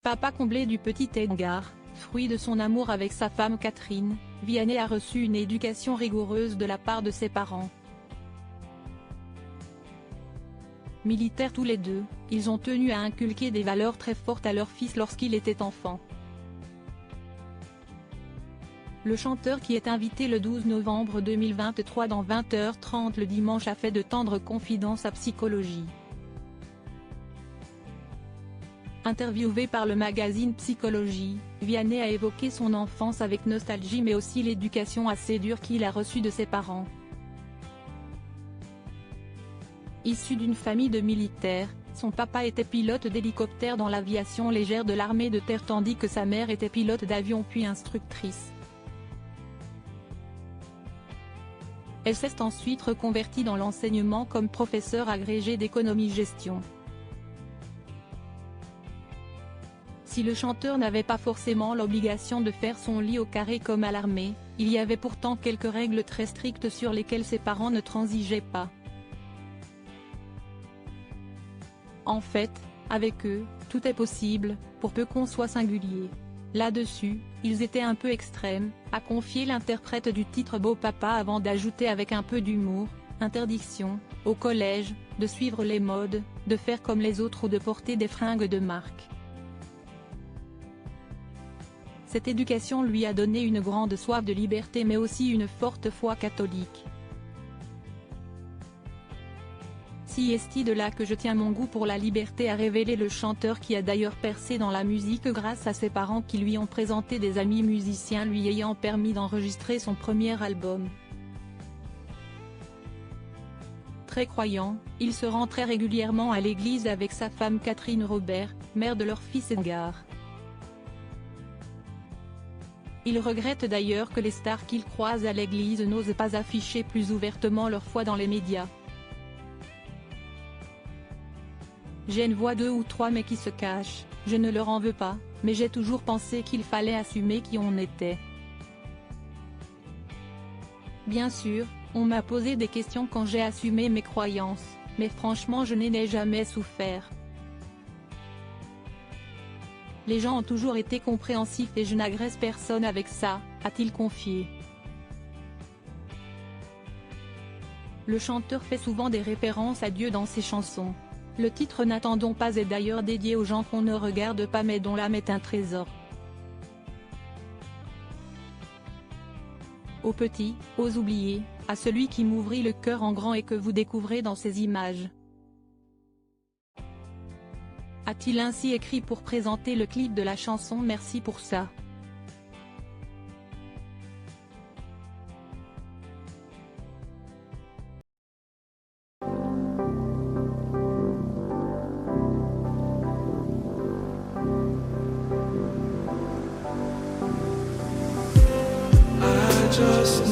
Papa comblé du petit Edgar, fruit de son amour avec sa femme Catherine, Vianney a reçu une éducation rigoureuse de la part de ses parents. Militaires tous les deux, ils ont tenu à inculquer des valeurs très fortes à leur fils lorsqu'il était enfant. Le chanteur qui est invité le 12 novembre 2023 dans 20h30 le dimanche a fait de tendres confidences à Psychologie. Interviewé par le magazine Psychologie, Vianney a évoqué son enfance avec nostalgie mais aussi l'éducation assez dure qu'il a reçue de ses parents. Issu d'une famille de militaires, son papa était pilote d'hélicoptère dans l'aviation légère de l'armée de terre tandis que sa mère était pilote d'avion puis instructrice. Elle s'est ensuite reconvertie dans l'enseignement comme professeure agrégée d'économie-gestion. Si le chanteur n'avait pas forcément l'obligation de faire son lit au carré comme à l'armée, il y avait pourtant quelques règles très strictes sur lesquelles ses parents ne transigeaient pas. En fait, avec eux, tout est possible, pour peu qu'on soit singulier. Là-dessus, ils étaient un peu extrêmes, a confié l'interprète du titre Beau Papa avant d'ajouter avec un peu d'humour, interdiction, au collège, de suivre les modes, de faire comme les autres ou de porter des fringues de marque. Cette éducation lui a donné une grande soif de liberté mais aussi une forte foi catholique. Si est de là que je tiens mon goût pour la liberté a révélé le chanteur qui a d'ailleurs percé dans la musique grâce à ses parents qui lui ont présenté des amis musiciens lui ayant permis d'enregistrer son premier album. Très croyant, il se rend très régulièrement à l'église avec sa femme Catherine Robert, mère de leur fils Edgar. Il regrette d'ailleurs que les stars qu'il croise à l'église n'osent pas afficher plus ouvertement leur foi dans les médias. J'ai une voix 2 ou 3 mais qui se cachent, je ne leur en veux pas, mais j'ai toujours pensé qu'il fallait assumer qui on était. Bien sûr, on m'a posé des questions quand j'ai assumé mes croyances, mais franchement je n'en ai jamais souffert. Les gens ont toujours été compréhensifs et je n'agresse personne avec ça, a-t-il confié. Le chanteur fait souvent des références à Dieu dans ses chansons. Le titre N'attendons pas est d'ailleurs dédié aux gens qu'on ne regarde pas mais dont l'âme est un trésor. Aux petits, aux oubliés, à celui qui m'ouvrit le cœur en grand et que vous découvrez dans ces images. A-t-il ainsi écrit pour présenter le clip de la chanson Merci pour ça. Just